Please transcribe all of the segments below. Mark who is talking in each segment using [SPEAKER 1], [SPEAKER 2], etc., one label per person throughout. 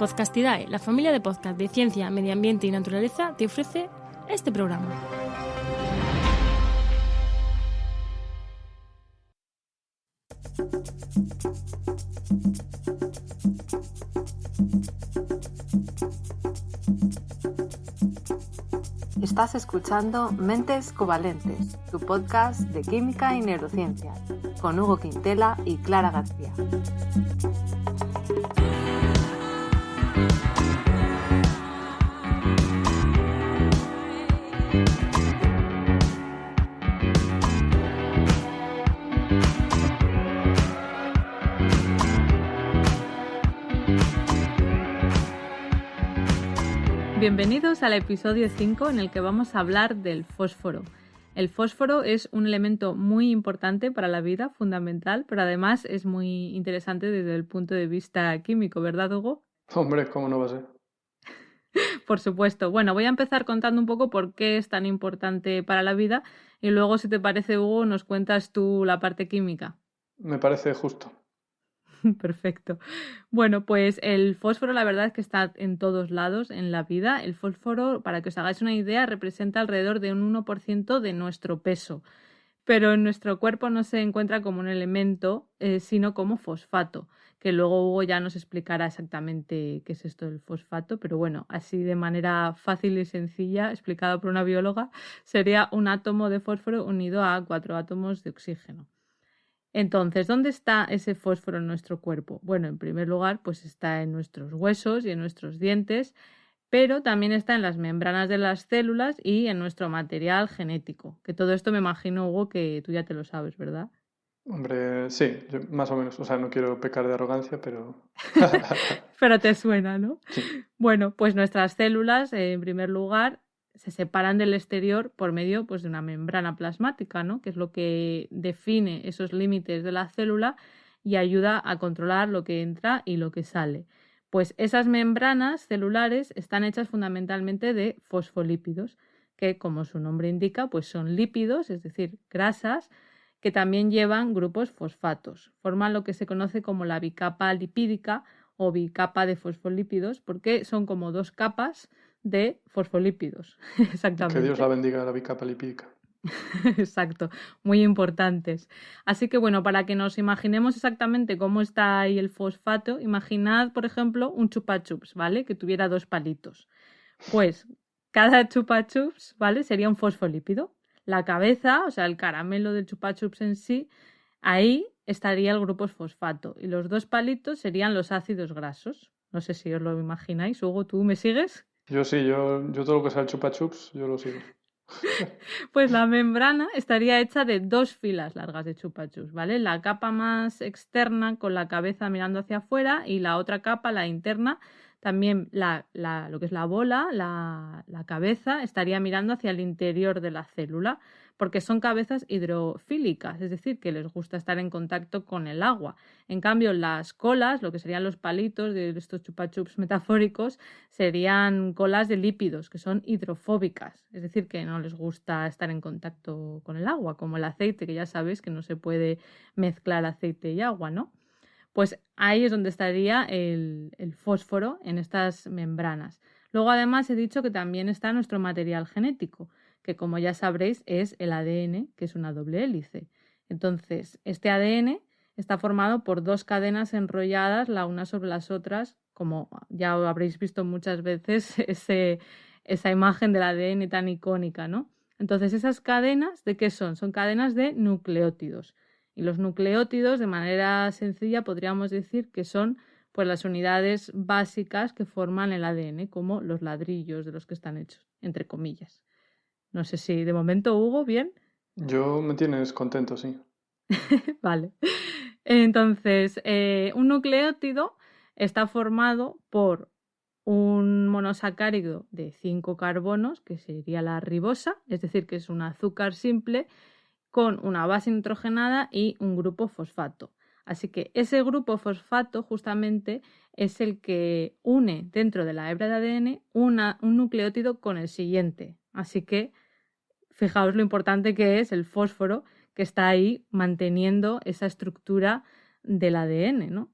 [SPEAKER 1] Podcastidae, la familia de podcast de ciencia, medio ambiente y naturaleza, te ofrece este programa.
[SPEAKER 2] Estás escuchando Mentes Covalentes, tu podcast de química y neurociencia, con Hugo Quintela y Clara García.
[SPEAKER 3] Bienvenidos al episodio 5 en el que vamos a hablar del fósforo. El fósforo es un elemento muy importante para la vida, fundamental, pero además es muy interesante desde el punto de vista químico, ¿verdad, Hugo?
[SPEAKER 4] Hombre, ¿cómo no va a ser?
[SPEAKER 3] Por supuesto. Bueno, voy a empezar contando un poco por qué es tan importante para la vida y luego, si te parece, Hugo, nos cuentas tú la parte química.
[SPEAKER 4] Me parece justo.
[SPEAKER 3] Perfecto. Bueno, pues el fósforo la verdad es que está en todos lados en la vida. El fósforo, para que os hagáis una idea, representa alrededor de un 1% de nuestro peso. Pero en nuestro cuerpo no se encuentra como un elemento, sino como fosfato, que luego Hugo ya nos explicará exactamente qué es esto del fosfato, pero bueno, así de manera fácil y sencilla, explicado por una bióloga, sería un átomo de fósforo unido a 4 átomos de oxígeno. Entonces, ¿dónde está ese fósforo en nuestro cuerpo? Bueno, en primer lugar, pues está en nuestros huesos y en nuestros dientes, pero también está en las membranas de las células y en nuestro material genético. Que todo esto me imagino, Hugo, que tú ya te lo sabes, ¿verdad?
[SPEAKER 4] Hombre, sí, más o menos. O sea, no quiero pecar de arrogancia, pero...
[SPEAKER 3] Pero te suena, ¿no?
[SPEAKER 4] Sí.
[SPEAKER 3] Bueno, pues nuestras células, en primer lugar, se separan del exterior por medio, pues, de una membrana plasmática, ¿no? Que es lo que define esos límites de la célula y ayuda a controlar lo que entra y lo que sale. Pues esas membranas celulares están hechas fundamentalmente de fosfolípidos, que, como su nombre indica, pues son lípidos, es decir, grasas, que también llevan grupos fosfatos. Forman lo que se conoce como la bicapa lipídica o bicapa de fosfolípidos, porque son como dos capas de fosfolípidos. Exactamente.
[SPEAKER 4] Que Dios la bendiga, la bicapa lipídica.
[SPEAKER 3] Exacto, muy importantes. Así que bueno, para que nos imaginemos exactamente cómo está ahí el fosfato, imaginad, por ejemplo, un chupa chups, ¿vale? Que tuviera 2 palitos. Pues cada chupa chups, ¿vale? Sería un fosfolípido. La cabeza, o sea, el caramelo del chupa chups en sí, ahí estaría el grupo fosfato y los 2 palitos serían los ácidos grasos. No sé si os lo imagináis. Hugo, ¿tú me sigues?
[SPEAKER 4] Yo sí, yo todo lo que sea el chupa chups, yo lo sigo.
[SPEAKER 3] Pues la membrana estaría hecha de 2 filas largas de chupa chups, ¿vale? La capa más externa con la cabeza mirando hacia afuera y la otra capa, la interna, también lo que es la bola, la cabeza, estaría mirando hacia el interior de la célula, porque son cabezas hidrofílicas, es decir, que les gusta estar en contacto con el agua. En cambio, las colas, lo que serían los palitos de estos chupa chups metafóricos, serían colas de lípidos, que son hidrofóbicas, es decir, que no les gusta estar en contacto con el agua, como el aceite, que ya sabéis que no se puede mezclar aceite y agua, ¿no? Pues ahí es donde estaría el fósforo en estas membranas. Luego, además, he dicho que también está nuestro material genético, que como ya sabréis es el ADN, que es una doble hélice. Entonces, este ADN está formado por 2 cadenas enrolladas la una sobre las otras, como ya habréis visto muchas veces esa imagen del ADN tan icónica, ¿no? Entonces, esas cadenas, ¿de qué son? Son cadenas de nucleótidos. Y los nucleótidos, de manera sencilla, podríamos decir que son pues las unidades básicas que forman el ADN, como los ladrillos de los que están hechos, entre comillas. No sé si de momento, Hugo, ¿bien?
[SPEAKER 4] Yo me tienes contento, sí.
[SPEAKER 3] Vale. Entonces, un nucleótido está formado por un monosacárido de 5 carbonos, que sería la ribosa, es decir, que es un azúcar simple, con una base nitrogenada y un grupo fosfato. Así que ese grupo fosfato justamente es el que une dentro de la hebra de ADN un nucleótido con el siguiente. Así que fijaos lo importante que es el fósforo que está ahí manteniendo esa estructura del ADN, ¿no?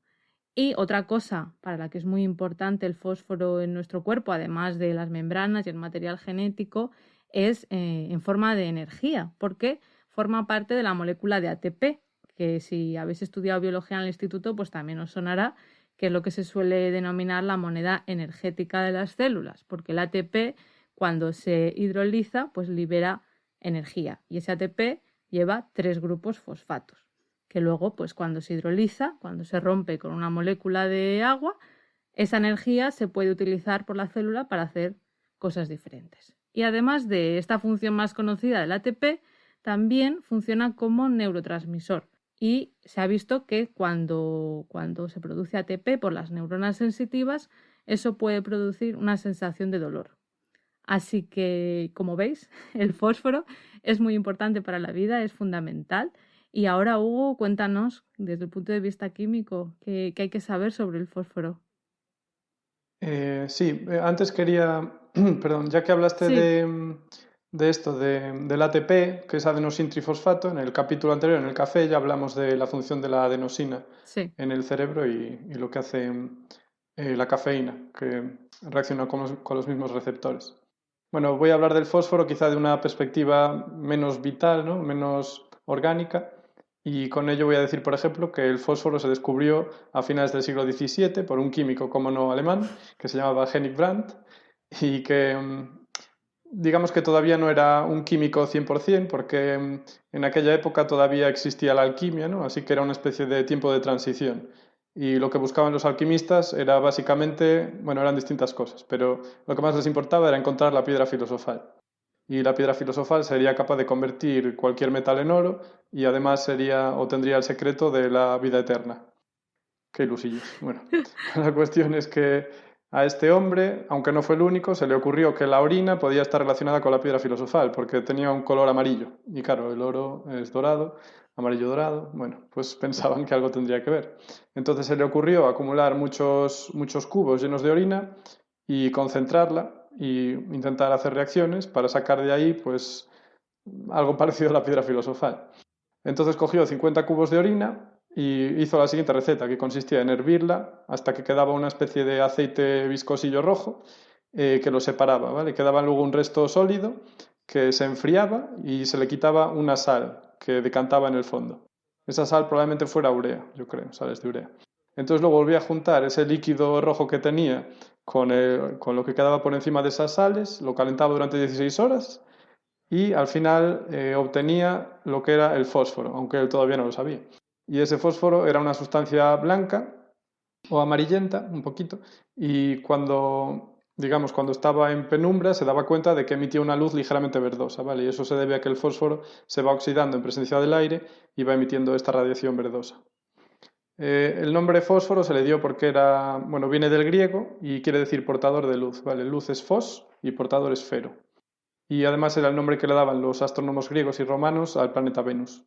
[SPEAKER 3] Y otra cosa para la que es muy importante el fósforo en nuestro cuerpo, además de las membranas y el material genético, es en forma de energía, porque forma parte de la molécula de ATP, que si habéis estudiado biología en el instituto, pues también os sonará, que es lo que se suele denominar la moneda energética de las células, porque el ATP, cuando se hidroliza, pues libera energía, y ese ATP lleva 3 grupos fosfatos, que luego, pues cuando se hidroliza, cuando se rompe con una molécula de agua, esa energía se puede utilizar por la célula para hacer cosas diferentes. Y además de esta función más conocida del ATP, también funciona como neurotransmisor. Y se ha visto que cuando se produce ATP por las neuronas sensitivas, eso puede producir una sensación de dolor. Así que, como veis, el fósforo es muy importante para la vida, es fundamental. Y ahora, Hugo, cuéntanos, desde el punto de vista químico, qué hay que saber sobre el fósforo.
[SPEAKER 4] Sí, antes quería, perdón, ya que hablaste
[SPEAKER 3] Sí,
[SPEAKER 4] de esto, del ATP, que es adenosintrifosfato, en el capítulo anterior, en el café, ya hablamos de la función de la adenosina
[SPEAKER 3] sí.
[SPEAKER 4] en el cerebro y lo que hace la cafeína, que reacciona con los mismos receptores. Bueno, voy a hablar del fósforo quizá de una perspectiva menos vital, ¿no? Menos orgánica, y con ello voy a decir, por ejemplo, que el fósforo se descubrió a finales del siglo XVII por un químico, como no alemán, que se llamaba Henning Brandt, y que digamos que todavía no era un químico 100%, porque en aquella época todavía existía la alquimia, ¿no? Así que era una especie de tiempo de transición. Y lo que buscaban los alquimistas era básicamente, bueno, eran distintas cosas, pero lo que más les importaba era encontrar la piedra filosofal. Y la piedra filosofal sería capaz de convertir cualquier metal en oro y además sería o tendría el secreto de la vida eterna. Qué ilusillos. Bueno, la cuestión es que a este hombre, aunque no fue el único, se le ocurrió que la orina podía estar relacionada con la piedra filosofal, porque tenía un color amarillo. Y claro, el oro es dorado, amarillo dorado. Bueno, pues pensaban que algo tendría que ver. Entonces se le ocurrió acumular muchos cubos llenos de orina y concentrarla y intentar hacer reacciones para sacar de ahí, pues, algo parecido a la piedra filosofal. Entonces cogió 50 cubos de orina y hizo la siguiente receta, que consistía en hervirla hasta que quedaba una especie de aceite viscosillo rojo que lo separaba, ¿vale? Quedaba luego un resto sólido que se enfriaba y se le quitaba una sal que decantaba en el fondo. Esa sal probablemente fuera urea, yo creo, sales de urea. Entonces luego volví a juntar ese líquido rojo que tenía con lo que quedaba por encima de esas sales, lo calentaba durante 16 horas y al final obtenía lo que era el fósforo, aunque él todavía no lo sabía. Y ese fósforo era una sustancia blanca o amarillenta, un poquito, y cuando estaba en penumbra se daba cuenta de que emitía una luz ligeramente verdosa, ¿vale? Y eso se debe a que el fósforo se va oxidando en presencia del aire y va emitiendo esta radiación verdosa. El nombre fósforo se le dio porque viene del griego y quiere decir portador de luz, ¿vale? Luz es fos y portador es fero. Y además era el nombre que le daban los astrónomos griegos y romanos al planeta Venus.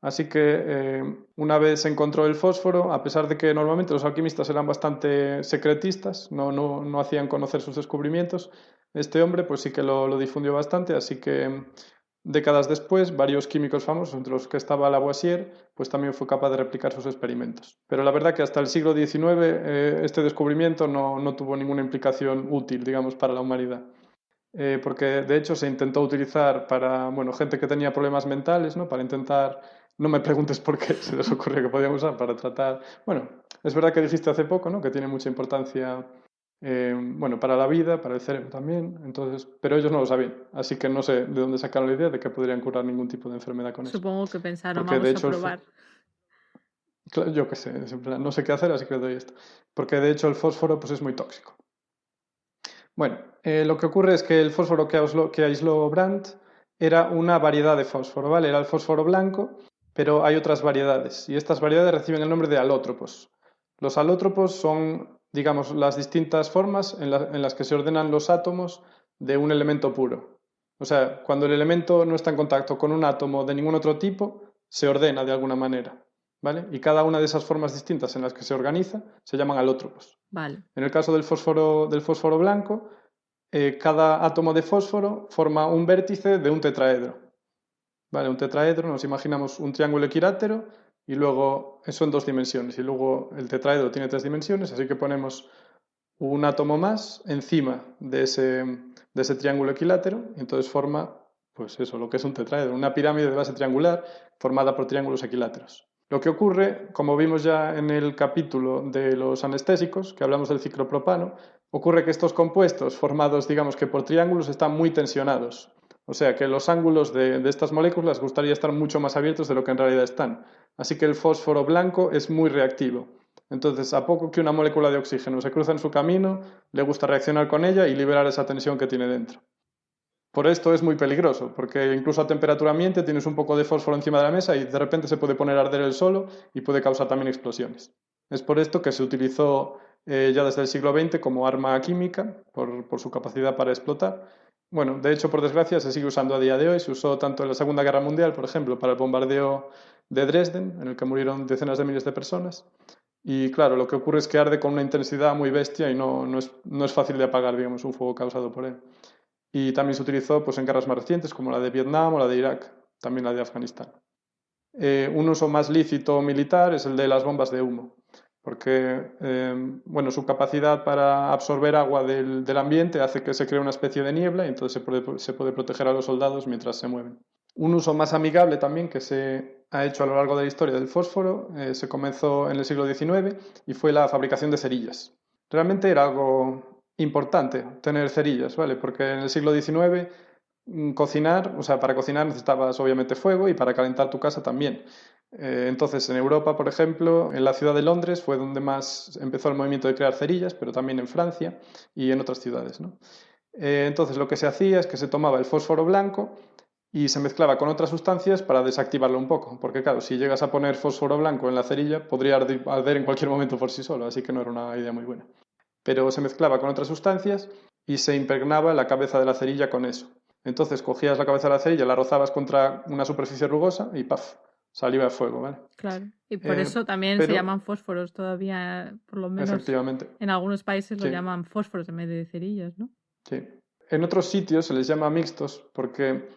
[SPEAKER 4] Así que una vez se encontró el fósforo, a pesar de que normalmente los alquimistas eran bastante secretistas, no hacían conocer sus descubrimientos, este hombre pues sí que lo difundió bastante, así que décadas después varios químicos famosos, entre los que estaba Lavoisier, pues también fue capaz de replicar sus experimentos. Pero la verdad que hasta el siglo XIX este descubrimiento no tuvo ninguna implicación útil, digamos, para la humanidad. Porque de hecho se intentó utilizar para, gente que tenía problemas mentales, ¿no? Para intentar, no me preguntes por qué se les ocurrió que podían usar para tratar, es verdad que dijiste hace poco, ¿no? Que tiene mucha importancia, para la vida, para el cerebro también, entonces, pero ellos no lo sabían, así que no sé de dónde sacaron la idea de que podrían curar ningún tipo de enfermedad con eso.
[SPEAKER 3] Supongo que pensaron,
[SPEAKER 4] Porque de
[SPEAKER 3] vamos a
[SPEAKER 4] hecho,
[SPEAKER 3] probar.
[SPEAKER 4] yo qué sé, en plan, no sé qué hacer, así que le doy esto. Porque de hecho el fósforo pues es muy tóxico. Bueno, lo que ocurre es que el fósforo que aisló Brandt era una variedad de fósforo, ¿vale? Era el fósforo blanco, pero hay otras variedades y estas variedades reciben el nombre de alótropos. Los alótropos son, digamos, las distintas formas en las que se ordenan los átomos de un elemento puro. O sea, cuando el elemento no está en contacto con un átomo de ningún otro tipo, se ordena de alguna manera, ¿vale? Y cada una de esas formas distintas en las que se organiza se llaman alótropos.
[SPEAKER 3] Vale.
[SPEAKER 4] En el caso del fósforo blanco, cada átomo de fósforo forma un vértice de un tetraedro. ¿Vale? Un tetraedro, nos imaginamos un triángulo equilátero y luego eso en 2 dimensiones, y luego el tetraedro tiene 3 dimensiones, así que ponemos un átomo más encima de ese triángulo equilátero, y entonces forma, pues eso, lo que es un tetraedro, una pirámide de base triangular formada por triángulos equiláteros. Lo que ocurre, como vimos ya en el capítulo de los anestésicos, que hablamos del ciclopropano, ocurre que estos compuestos formados, digamos que por triángulos, están muy tensionados. O sea que los ángulos de estas moléculas les gustaría estar mucho más abiertos de lo que en realidad están. Así que el fósforo blanco es muy reactivo. Entonces, a poco que una molécula de oxígeno se cruza en su camino, le gusta reaccionar con ella y liberar esa tensión que tiene dentro. Por esto es muy peligroso, porque incluso a temperatura ambiente tienes un poco de fósforo encima de la mesa y de repente se puede poner a arder el solo y puede causar también explosiones. Es por esto que se utilizó ya desde el siglo XX como arma química, por su capacidad para explotar. Bueno, de hecho, por desgracia, se sigue usando a día de hoy. Se usó tanto en la Segunda Guerra Mundial, por ejemplo, para el bombardeo de Dresden, en el que murieron decenas de miles de personas. Y claro, lo que ocurre es que arde con una intensidad muy bestia y no es fácil de apagar, digamos, un fuego causado por él. Y también se utilizó pues, en guerras más recientes, como la de Vietnam o la de Irak, también la de Afganistán. Un uso más lícito militar es el de las bombas de humo, porque bueno, su capacidad para absorber agua del ambiente hace que se cree una especie de niebla y entonces se puede proteger a los soldados mientras se mueven. Un uso más amigable también que se ha hecho a lo largo de la historia del fósforo se comenzó en el siglo XIX y fue la fabricación de cerillas. Realmente era algo importante tener cerillas, ¿vale? Porque en el siglo XIX cocinar, o sea, para cocinar necesitabas obviamente fuego y para calentar tu casa también. Entonces, en Europa, por ejemplo, en la ciudad de Londres fue donde más empezó el movimiento de crear cerillas, pero también en Francia y en otras ciudades, ¿no? Entonces, lo que se hacía es que se tomaba el fósforo blanco y se mezclaba con otras sustancias para desactivarlo un poco, porque claro, si llegas a poner fósforo blanco en la cerilla, podría arder en cualquier momento por sí solo, así que no era una idea muy buena. Pero se mezclaba con otras sustancias y se impregnaba la cabeza de la cerilla con eso. Entonces cogías la cabeza de la cerilla, la rozabas contra una superficie rugosa y ¡paf! Salía el fuego, ¿vale?
[SPEAKER 3] Claro, y por eso también se llaman fósforos todavía, por lo menos
[SPEAKER 4] efectivamente.
[SPEAKER 3] En algunos países lo
[SPEAKER 4] Sí.
[SPEAKER 3] llaman fósforos en vez de cerillas, ¿no?
[SPEAKER 4] Sí. En otros sitios se les llama mixtos porque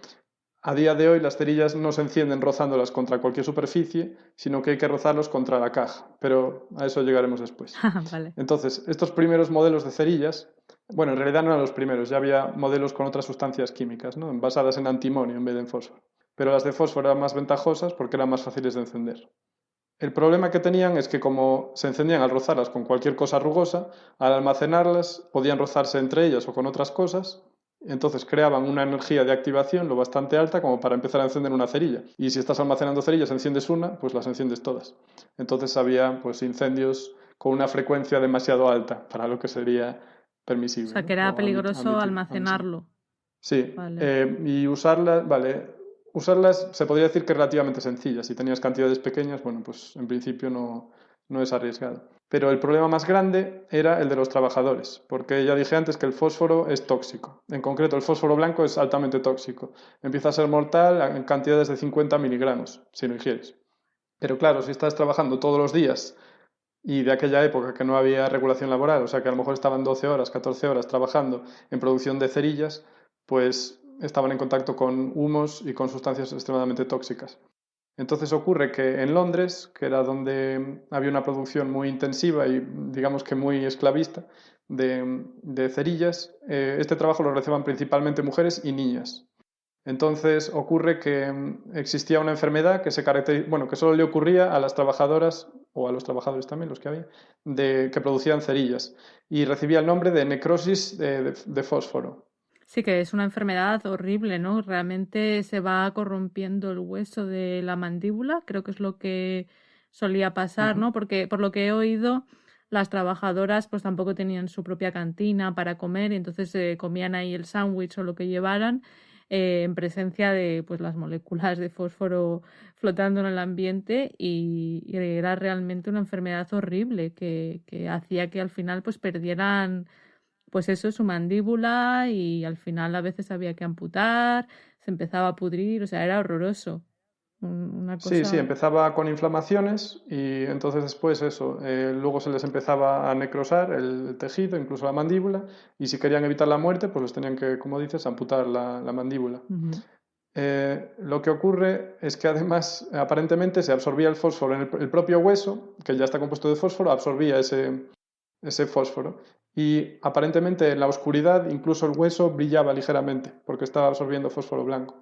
[SPEAKER 4] a día de hoy las cerillas no se encienden rozándolas contra cualquier superficie, sino que hay que rozarlos contra la caja, pero a eso llegaremos después.
[SPEAKER 3] Vale.
[SPEAKER 4] Entonces, estos primeros modelos de cerillas, bueno, en realidad no eran los primeros, ya había modelos con otras sustancias químicas, ¿no? Basadas en antimonio en vez de en fósforo. Pero las de fósforo eran más ventajosas porque eran más fáciles de encender. El problema que tenían es que como se encendían al rozarlas con cualquier cosa rugosa, al almacenarlas podían rozarse entre ellas o con otras cosas. Entonces creaban una energía de activación lo bastante alta como para empezar a encender una cerilla. Y si estás almacenando cerillas, enciendes una, pues las enciendes todas. Entonces había pues, incendios con una frecuencia demasiado alta para lo que sería permisible.
[SPEAKER 3] O sea, que era peligroso almacenarlo.
[SPEAKER 4] Sí,
[SPEAKER 3] Vale.
[SPEAKER 4] y usarlas se podría decir que es relativamente sencilla. Si tenías cantidades pequeñas, bueno, pues en principio no es arriesgado. Pero el problema más grande era el de los trabajadores, porque ya dije antes que el fósforo es tóxico. En concreto, el fósforo blanco es altamente tóxico. Empieza a ser mortal en cantidades de 50 miligramos, si lo ingieres. Pero claro, si estás trabajando todos los días y de aquella época que no había regulación laboral, o sea que a lo mejor estaban 12 horas, 14 horas trabajando en producción de cerillas, pues estaban en contacto con humos y con sustancias extremadamente tóxicas. Entonces ocurre que en Londres, que era donde había una producción muy intensiva y digamos que muy esclavista de cerillas, este trabajo lo realizaban principalmente mujeres y niñas. Entonces ocurre que existía una enfermedad que solo le ocurría a las trabajadoras o a los trabajadores también, los que había, que producían cerillas y recibía el nombre de necrosis de fósforo.
[SPEAKER 3] Sí, que es una enfermedad horrible, ¿no? Realmente se va corrompiendo el hueso de la mandíbula, creo que es lo que solía pasar, ¿no? Porque por lo que he oído, las trabajadoras pues tampoco tenían su propia cantina para comer y entonces comían ahí el sándwich o lo que llevaran en presencia de pues las moléculas de fósforo flotando en el ambiente y era realmente una enfermedad horrible que hacía que al final pues perdieran pues eso, su mandíbula y al final a veces había que amputar, se empezaba a pudrir, o sea, era horroroso. Una cosa...
[SPEAKER 4] Sí, empezaba con inflamaciones y entonces después luego se les empezaba a necrosar el tejido, incluso la mandíbula, y si querían evitar la muerte, pues les tenían que, como dices, amputar la mandíbula.
[SPEAKER 3] Uh-huh.
[SPEAKER 4] Lo que ocurre es que además aparentemente se absorbía el fósforo en el propio hueso, que ya está compuesto de fósforo, absorbía ese fósforo. Y aparentemente en la oscuridad incluso el hueso brillaba ligeramente porque estaba absorbiendo fósforo blanco.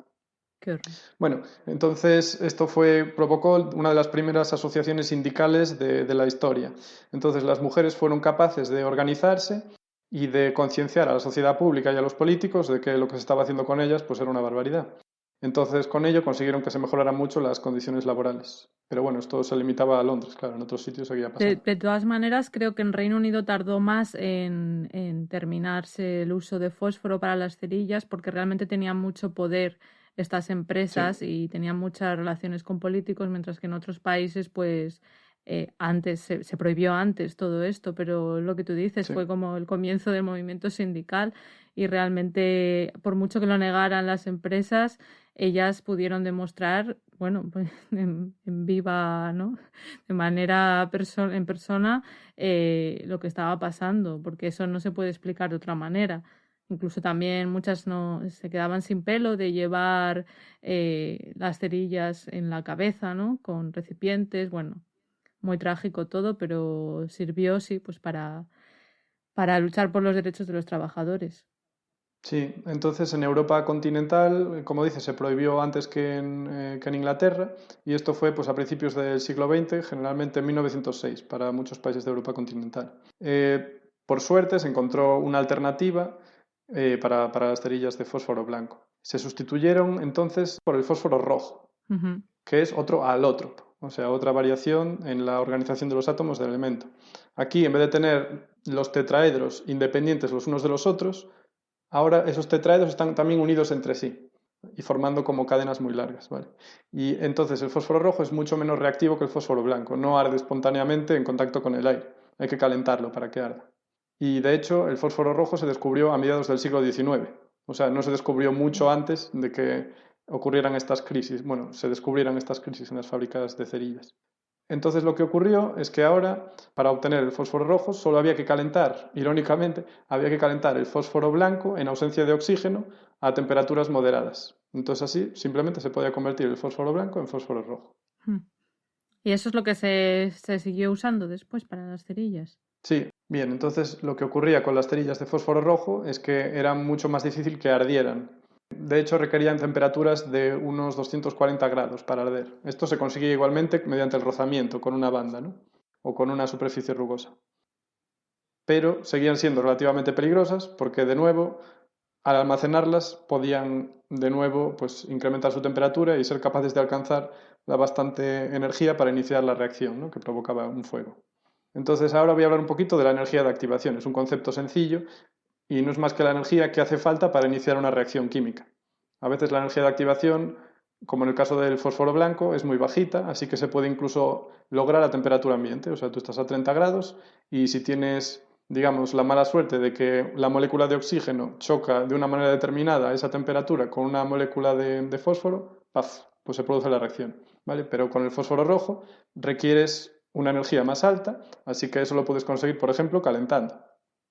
[SPEAKER 3] Qué horror.
[SPEAKER 4] Bueno, entonces esto provocó una de las primeras asociaciones sindicales de la historia. Entonces las mujeres fueron capaces de organizarse y de concienciar a la sociedad pública y a los políticos de que lo que se estaba haciendo con ellas pues era una barbaridad. Entonces con ello consiguieron que se mejoraran mucho las condiciones laborales. Pero bueno, esto se limitaba a Londres, claro, en otros sitios seguía pasando.
[SPEAKER 3] De todas maneras, creo que en Reino Unido tardó más en terminarse el uso de fósforo para las cerillas porque realmente tenían mucho poder estas empresas y tenían muchas relaciones con políticos, mientras que en otros países, pues antes se prohibió antes todo esto, pero lo que tú dices
[SPEAKER 4] Sí.
[SPEAKER 3] fue como el comienzo del movimiento sindical y realmente, por mucho que lo negaran las empresas, ellas pudieron demostrar, bueno, pues en viva, ¿no? De manera en persona lo que estaba pasando, porque eso no se puede explicar de otra manera. Incluso también muchas no se quedaban sin pelo de llevar las cerillas en la cabeza, ¿no? Con recipientes, bueno, muy trágico todo, pero sirvió, sí, pues para luchar por los derechos de los trabajadores.
[SPEAKER 4] Sí, entonces en Europa continental, como dices, se prohibió antes que en Inglaterra y esto fue pues, a principios del siglo XX, generalmente en 1906, para muchos países de Europa continental. Por suerte se encontró una alternativa para las cerillas de fósforo blanco. Se sustituyeron entonces por el fósforo rojo,
[SPEAKER 3] Ujú.
[SPEAKER 4] que es otro alótropo, o sea, otra variación en la organización de los átomos del elemento. Aquí, en vez de tener los tetraedros independientes los unos de los otros, ahora esos tetraedros están también unidos entre sí y formando como cadenas muy largas, ¿vale? Y entonces el fósforo rojo es mucho menos reactivo que el fósforo blanco, no arde espontáneamente en contacto con el aire, hay que calentarlo para que arda. Y de hecho el fósforo rojo se descubrió a mediados del siglo XIX, o sea, no se descubrió mucho antes de que ocurrieran estas crisis, bueno, se descubrieran estas crisis en las fábricas de cerillas. Entonces lo que ocurrió es que ahora, para obtener el fósforo rojo, solo había que calentar, irónicamente, había que calentar el fósforo blanco en ausencia de oxígeno a temperaturas moderadas. Entonces así simplemente se podía convertir el fósforo blanco en fósforo rojo.
[SPEAKER 3] Y eso es lo que se siguió usando después para las cerillas.
[SPEAKER 4] Sí, bien, entonces lo que ocurría con las cerillas de fósforo rojo es que era mucho más difícil que ardieran. De hecho, requerían temperaturas de unos 240 grados para arder. Esto se conseguía igualmente mediante el rozamiento con una banda, ¿no? O con una superficie rugosa. Pero seguían siendo relativamente peligrosas porque, de nuevo, al almacenarlas podían, de nuevo, pues, incrementar su temperatura y ser capaces de alcanzar la bastante energía para iniciar la reacción, ¿no? Que provocaba un fuego. Entonces, ahora voy a hablar un poquito de la energía de activación. Es un concepto sencillo y no es más que la energía que hace falta para iniciar una reacción química. A veces la energía de activación, como en el caso del fósforo blanco, es muy bajita, así que se puede incluso lograr a temperatura ambiente. O sea, tú estás a 30 grados y si tienes, digamos, la mala suerte de que la molécula de oxígeno choca de una manera determinada a esa temperatura con una molécula de fósforo, ¡paf!, pues se produce la reacción, ¿vale? Pero con el fósforo rojo requieres una energía más alta, así que eso lo puedes conseguir, por ejemplo, calentando.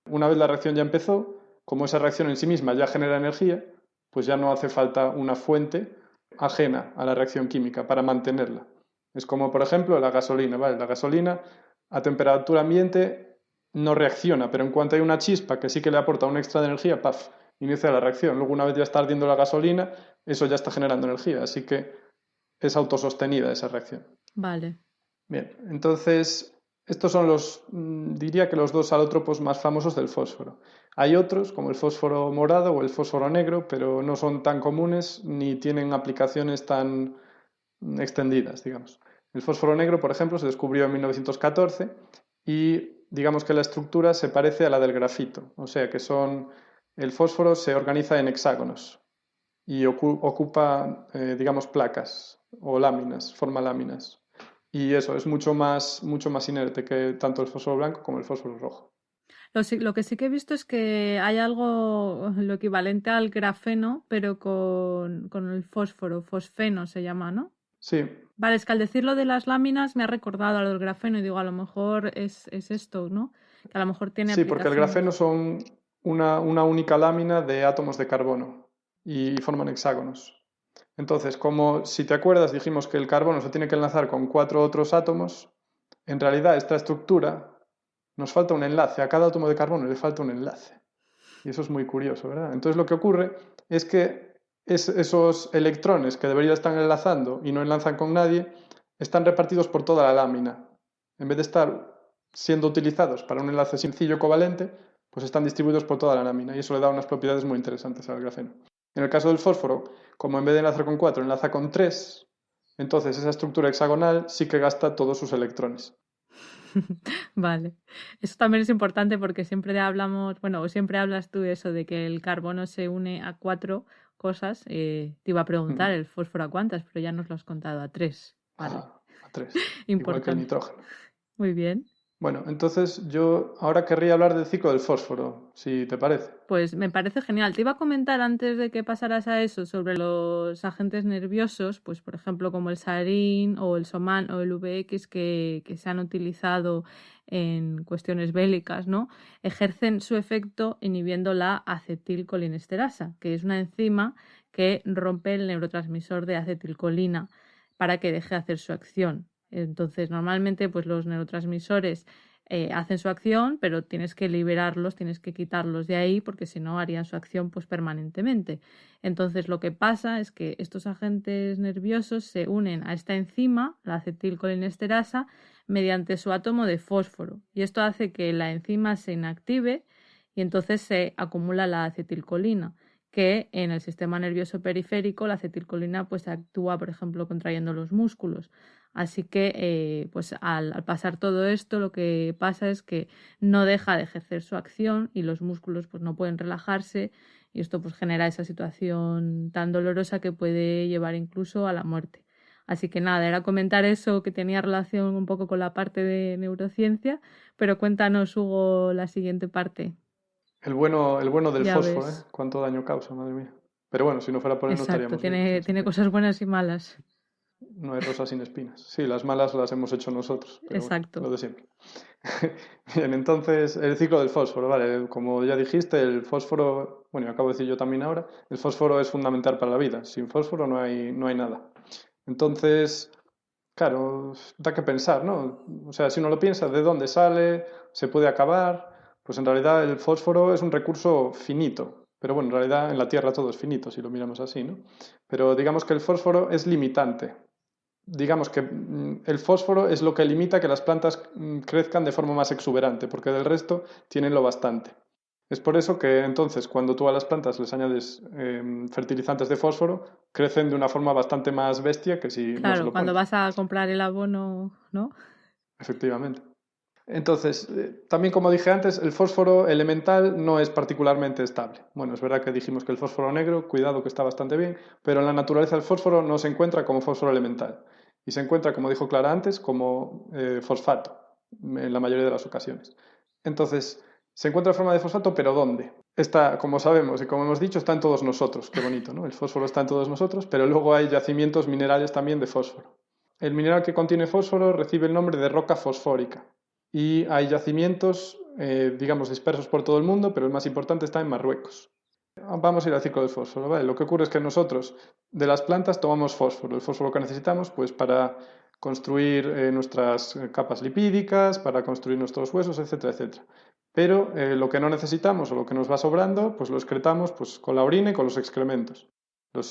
[SPEAKER 4] Una vez la reacción ya empezó, como esa reacción en sí misma ya genera energía, pues ya no hace falta una fuente ajena a la reacción química para mantenerla. Es como, por ejemplo, la gasolina, ¿vale? La gasolina a temperatura ambiente no reacciona, pero en cuanto hay una chispa que sí que le aporta un extra de energía, ¡paf!, inicia la reacción. Luego, una vez ya está ardiendo la gasolina, eso ya está generando energía, así que es autosostenida esa reacción.
[SPEAKER 3] Vale.
[SPEAKER 4] Bien, entonces estos son diría que los dos alótropos más famosos del fósforo. Hay otros, como el fósforo morado o el fósforo negro, pero no son tan comunes ni tienen aplicaciones tan extendidas, digamos. El fósforo negro, por ejemplo, se descubrió en 1914 y digamos que la estructura se parece a la del grafito, o sea que el fósforo se organiza en hexágonos y ocupa, digamos, placas o láminas, forma láminas. Y eso es mucho más inerte que tanto el fósforo blanco como el fósforo rojo.
[SPEAKER 3] Lo que sí que he visto es que hay algo, lo equivalente al grafeno, pero con el fósforo, fosfeno se llama, ¿no?
[SPEAKER 4] Sí.
[SPEAKER 3] Vale, es que al decirlo de las láminas me ha recordado a lo del grafeno y digo, a lo mejor es esto, ¿no? Que a lo mejor tiene
[SPEAKER 4] Sí, porque el grafeno son una única lámina de átomos de carbono y forman hexágonos. Entonces, como si te acuerdas, dijimos que el carbono se tiene que enlazar con 4 otros átomos, en realidad esta estructura nos falta un enlace. A cada átomo de carbono le falta un enlace. Y eso es muy curioso, ¿verdad? Entonces lo que ocurre es que esos electrones que deberían estar enlazando y no enlazan con nadie, están repartidos por toda la lámina. En vez de estar siendo utilizados para un enlace sencillo covalente, pues están distribuidos por toda la lámina y eso le da unas propiedades muy interesantes al grafeno. En el caso del fósforo, como en vez de enlazar con 4, enlaza con 3, entonces esa estructura hexagonal sí que gasta todos sus electrones.
[SPEAKER 3] Vale. Eso también es importante porque siempre hablamos, bueno, o siempre hablas tú de eso, de que el carbono se une a 4 cosas. Te iba a preguntar el fósforo a cuántas, pero ya nos lo has contado, a 3. Vale.
[SPEAKER 4] A 3.
[SPEAKER 3] Importante.
[SPEAKER 4] Igual que el nitrógeno.
[SPEAKER 3] Muy bien.
[SPEAKER 4] Bueno, entonces yo ahora querría hablar del ciclo del fósforo, si te parece.
[SPEAKER 3] Pues me parece genial. Te iba a comentar antes de que pasaras a eso sobre los agentes nerviosos, pues por ejemplo como el sarín o el SOMAN o el VX que se han utilizado en cuestiones bélicas, ¿no? Ejercen su efecto inhibiendo la acetilcolinesterasa, que es una enzima que rompe el neurotransmisor de acetilcolina para que deje de hacer su acción. Entonces, normalmente, pues los neurotransmisores hacen su acción, pero tienes que liberarlos, tienes que quitarlos de ahí, porque si no harían su acción pues permanentemente. Entonces, lo que pasa es que estos agentes nerviosos se unen a esta enzima, la acetilcolinesterasa, mediante su átomo de fósforo. Y esto hace que la enzima se inactive y entonces se acumula la acetilcolina, que en el sistema nervioso periférico la acetilcolina pues actúa, por ejemplo, contrayendo los músculos. Así que pues al pasar todo esto lo que pasa es que no deja de ejercer su acción y los músculos pues no pueden relajarse y esto pues genera esa situación tan dolorosa que puede llevar incluso a la muerte. Así que nada, era comentar eso que tenía relación un poco con la parte de neurociencia, pero cuéntanos, Hugo, la siguiente parte.
[SPEAKER 4] El bueno del
[SPEAKER 3] Ya
[SPEAKER 4] fósforo,
[SPEAKER 3] ves.
[SPEAKER 4] Cuánto daño causa, madre mía. Pero bueno, si no fuera por él no
[SPEAKER 3] Exacto,
[SPEAKER 4] estaríamos bien.
[SPEAKER 3] tiene cosas buenas y malas.
[SPEAKER 4] No hay rosas sin espinas. Sí, las malas las hemos hecho nosotros, pero bueno,
[SPEAKER 3] Exacto.
[SPEAKER 4] lo de siempre. Bien, entonces el ciclo del fósforo, vale, como ya dijiste, el fósforo, bueno, acabo de decir yo también ahora, el fósforo es fundamental para la vida. Sin fósforo no hay nada. Entonces, claro, da que pensar, ¿no? O sea, si uno lo piensa, ¿de dónde sale? ¿Se puede acabar? Pues en realidad el fósforo es un recurso finito. Pero bueno, en realidad en la Tierra todo es finito, si lo miramos así, ¿no? Pero digamos que el fósforo es limitante. Digamos que el fósforo es lo que limita que las plantas crezcan de forma más exuberante, porque del resto tienen lo bastante. Es por eso que entonces cuando tú a las plantas les añades fertilizantes de fósforo, crecen de una forma bastante más bestia que si no se
[SPEAKER 3] Claro,
[SPEAKER 4] lo
[SPEAKER 3] cuando
[SPEAKER 4] pones.
[SPEAKER 3] vas a comprar el abono, ¿no?
[SPEAKER 4] Efectivamente. Entonces, también como dije antes, el fósforo elemental no es particularmente estable. Bueno, es verdad que dijimos que el fósforo negro, cuidado que está bastante bien, pero en la naturaleza el fósforo no se encuentra como fósforo elemental. Y se encuentra, como dijo Clara antes, como fosfato, en la mayoría de las ocasiones. Entonces, se encuentra en forma de fosfato, pero ¿dónde? Está, como sabemos y como hemos dicho, está en todos nosotros. Qué bonito, ¿no? El fósforo está en todos nosotros, pero luego hay yacimientos minerales también de fósforo. El mineral que contiene fósforo recibe el nombre de roca fosfórica. Y hay yacimientos, digamos, dispersos por todo el mundo, pero el más importante está en Marruecos. Vamos a ir al ciclo del fósforo, ¿vale? Lo que ocurre es que nosotros de las plantas tomamos fósforo, el fósforo que necesitamos pues para construir nuestras capas lipídicas, para construir nuestros huesos, etcétera, etcétera. Pero lo que no necesitamos o lo que nos va sobrando, pues lo excretamos pues, con la orina y con los excrementos.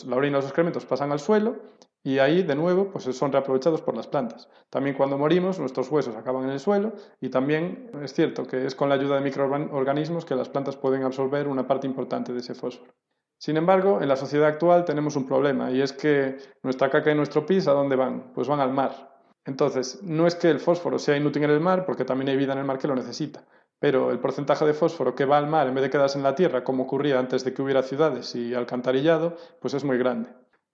[SPEAKER 4] La orina y los excrementos pasan al suelo y ahí, de nuevo, pues son reaprovechados por las plantas. También cuando morimos, nuestros huesos acaban en el suelo y también es cierto que es con la ayuda de microorganismos que las plantas pueden absorber una parte importante de ese fósforo. Sin embargo, en la sociedad actual tenemos un problema y es que nuestra caca y nuestro pis, ¿a dónde van? Pues van al mar. Entonces, no es que el fósforo sea inútil en el mar, porque también hay vida en el mar que lo necesita, pero el porcentaje de fósforo que va al mar en vez de quedarse en la tierra, como ocurría antes de que hubiera ciudades y alcantarillado, pues es muy grande.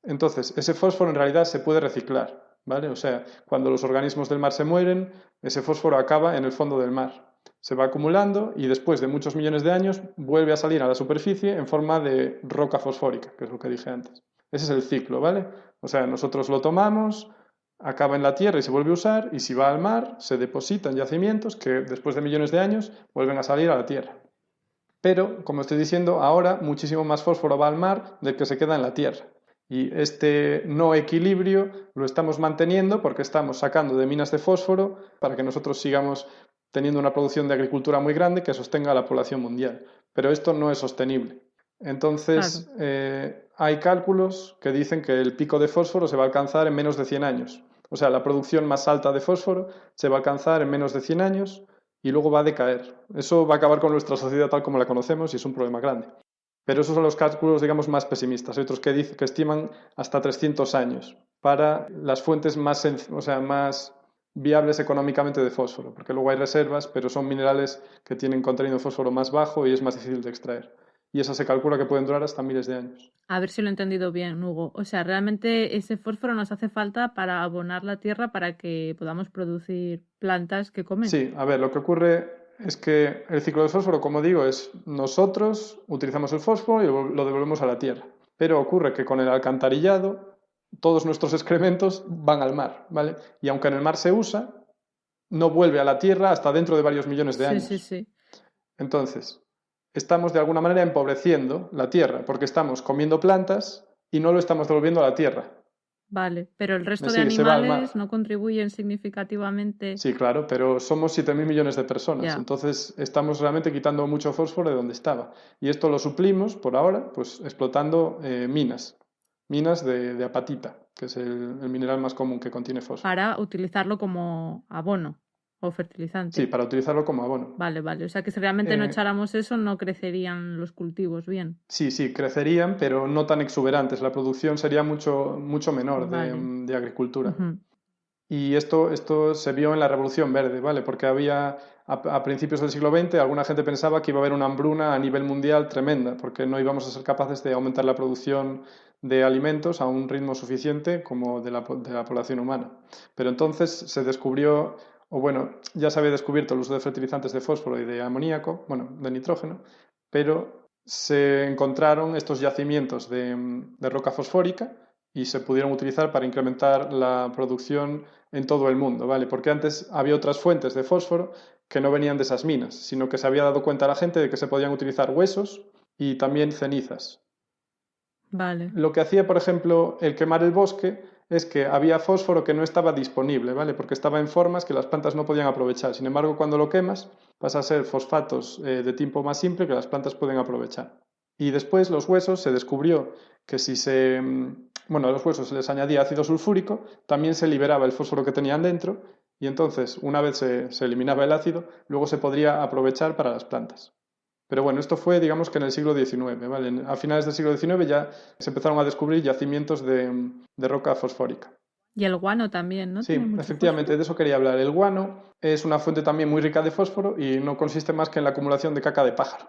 [SPEAKER 4] Entonces, ese fósforo en realidad se puede reciclar, ¿vale? O sea, cuando los organismos del mar se mueren, ese fósforo acaba en el fondo del mar. Se va acumulando y después de muchos millones de años vuelve a salir a la superficie en forma de roca fosfórica, que es lo que dije antes. Ese es el ciclo, ¿vale? O sea, nosotros lo tomamos, acaba en la tierra y se vuelve a usar, y si va al mar, se deposita en yacimientos que después de millones de años vuelven a salir a la tierra. Pero, como estoy diciendo, ahora muchísimo más fósforo va al mar del que se queda en la tierra. Y este no equilibrio lo estamos manteniendo porque estamos sacando de minas de fósforo para que nosotros sigamos teniendo una producción de agricultura muy grande que sostenga a la población mundial. Pero esto no es sostenible. Entonces, hay cálculos que dicen que el pico de fósforo se va a alcanzar en menos de 100 años. O sea, la producción más alta de fósforo se va a alcanzar en menos de 100 años y luego va a decaer. Eso va a acabar con nuestra sociedad tal como la conocemos y es un problema grande. Pero esos son los cálculos, digamos, más pesimistas. Hay otros que estiman hasta 300 años para las fuentes más viables económicamente de fósforo, porque luego hay reservas, pero son minerales que tienen contenido de fósforo más bajo y es más difícil de extraer. Y esas se calcula que pueden durar hasta miles de años.
[SPEAKER 3] A ver si lo he entendido bien, Hugo. O sea, realmente ese fósforo nos hace falta para abonar la tierra para que podamos producir plantas que comen.
[SPEAKER 4] Sí, a ver, lo que ocurre es que el ciclo del fósforo, como digo, es nosotros utilizamos el fósforo y lo devolvemos a la tierra. Pero ocurre que con el alcantarillado todos nuestros excrementos van al mar, ¿vale? Y aunque en el mar se usa, no vuelve a la tierra hasta dentro de varios millones de años.
[SPEAKER 3] Sí.
[SPEAKER 4] Entonces, estamos de alguna manera empobreciendo la tierra porque estamos comiendo plantas y no lo estamos devolviendo a la tierra.
[SPEAKER 3] Vale, pero el resto de animales no contribuyen significativamente.
[SPEAKER 4] Sí, claro, pero somos 7.000 millones de personas, entonces estamos realmente quitando mucho fósforo de donde estaba. Y esto lo suplimos, por ahora, pues explotando minas de apatita, que es el mineral más común que contiene fósforo.
[SPEAKER 3] Para utilizarlo como abono o fertilizante.
[SPEAKER 4] Sí, para utilizarlo como abono.
[SPEAKER 3] Vale, o sea que si realmente no echáramos eso, no crecerían los cultivos bien.
[SPEAKER 4] Sí, crecerían, pero no tan exuberantes. La producción sería mucho menor de agricultura.
[SPEAKER 3] Uh-huh.
[SPEAKER 4] Y esto se vio en la Revolución Verde, ¿vale? Porque había, a principios del siglo XX, alguna gente pensaba que iba a haber una hambruna a nivel mundial tremenda, porque no íbamos a ser capaces de aumentar la producción de alimentos a un ritmo suficiente como de la población humana. Pero entonces se descubrió, ya se había descubierto el uso de fertilizantes de fósforo y de amoníaco, de nitrógeno, pero se encontraron estos yacimientos de roca fosfórica y se pudieron utilizar para incrementar la producción en todo el mundo, ¿vale? Porque antes había otras fuentes de fósforo que no venían de esas minas, sino que se había dado cuenta la gente de que se podían utilizar huesos y también cenizas.
[SPEAKER 3] Vale.
[SPEAKER 4] Lo que hacía, por ejemplo, el quemar el bosque es que había fósforo que no estaba disponible, ¿vale? Porque estaba en formas que las plantas no podían aprovechar. Sin embargo, cuando lo quemas, pasa a ser fosfatos de tipo más simple que las plantas pueden aprovechar. Y después los huesos se descubrió que a los huesos se les añadía ácido sulfúrico, también se liberaba el fósforo que tenían dentro y entonces, una vez se eliminaba el ácido, luego se podría aprovechar para las plantas. Pero bueno, esto fue, digamos que en el siglo XIX, ¿vale? A finales del siglo XIX ya se empezaron a descubrir yacimientos de roca fosfórica.
[SPEAKER 3] Y el guano también, ¿no?
[SPEAKER 4] Sí, efectivamente, de eso quería hablar. El guano es una fuente también muy rica de fósforo y no consiste más que en la acumulación de caca de pájaro.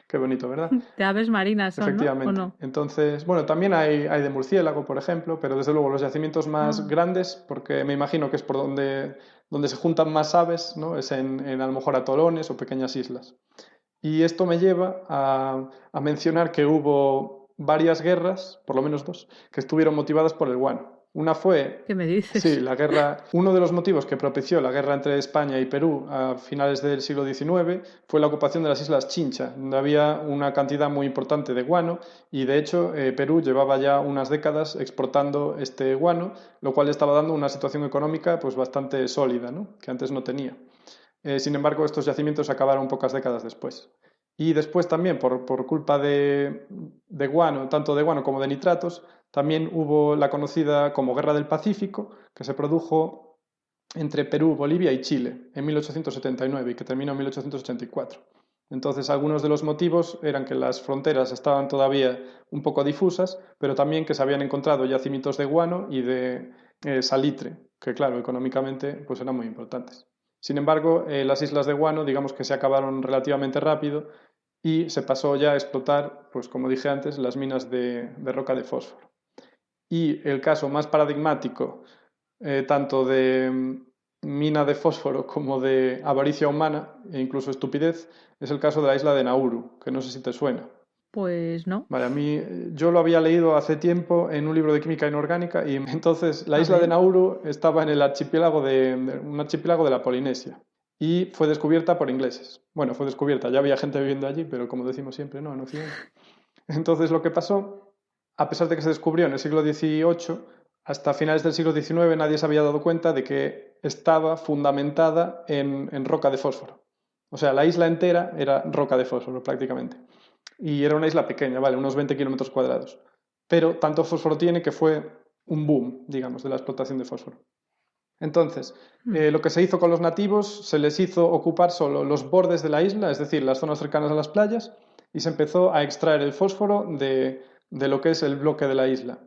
[SPEAKER 4] Qué bonito, ¿verdad?
[SPEAKER 3] De aves marinas son,
[SPEAKER 4] efectivamente.
[SPEAKER 3] ¿no? ¿O no?
[SPEAKER 4] Entonces, también hay de murciélago, por ejemplo, pero desde luego los yacimientos más grandes, porque me imagino que es por donde se juntan más aves, ¿no? Es en a lo mejor atolones o pequeñas islas. Y esto me lleva a mencionar que hubo varias guerras, por lo menos 2, que estuvieron motivadas por el guano. Una fue...
[SPEAKER 3] ¿Qué me dices?
[SPEAKER 4] Sí, la guerra... Uno de los motivos que propició la guerra entre España y Perú a finales del siglo XIX fue la ocupación de las islas Chincha, donde había una cantidad muy importante de guano y, de hecho, Perú llevaba ya unas décadas exportando este guano, lo cual estaba dando una situación económica pues bastante sólida, ¿no? Que antes no tenía. Sin embargo, estos yacimientos acabaron pocas décadas después. Y después también, por culpa de guano, tanto de guano como de nitratos, también hubo la conocida como Guerra del Pacífico, que se produjo entre Perú, Bolivia y Chile en 1879 y que terminó en 1884. Entonces, algunos de los motivos eran que las fronteras estaban todavía un poco difusas, pero también que se habían encontrado yacimientos de guano y de salitre, que claro, económicamente pues eran muy importantes. Sin embargo, las islas de guano, digamos que se acabaron relativamente rápido y se pasó ya a explotar, pues como dije antes, las minas de roca de fósforo. Y el caso más paradigmático, tanto de mina de fósforo como de avaricia humana e incluso estupidez, es el caso de la isla de Nauru, que no sé si te suena.
[SPEAKER 3] Pues no.
[SPEAKER 4] Vale, yo lo había leído hace tiempo en un libro de química inorgánica y entonces la isla de Nauru estaba en el un archipiélago de la Polinesia y fue descubierta por ingleses. Bueno, fue descubierta, ya había gente viviendo allí, pero como decimos siempre, no en Occidente. Entonces lo que pasó a pesar de que se descubrió en el siglo XVIII, hasta finales del siglo XIX nadie se había dado cuenta de que estaba fundamentada en roca de fósforo. O sea, la isla entera era roca de fósforo prácticamente. Y era una isla pequeña, vale, unos 20 kilómetros cuadrados. Pero tanto fósforo tiene que fue un boom, digamos, de la explotación de fósforo. Entonces, lo que se hizo con los nativos, se les hizo ocupar solo los bordes de la isla, es decir, las zonas cercanas a las playas, y se empezó a extraer el fósforo de lo que es el bloque de la isla.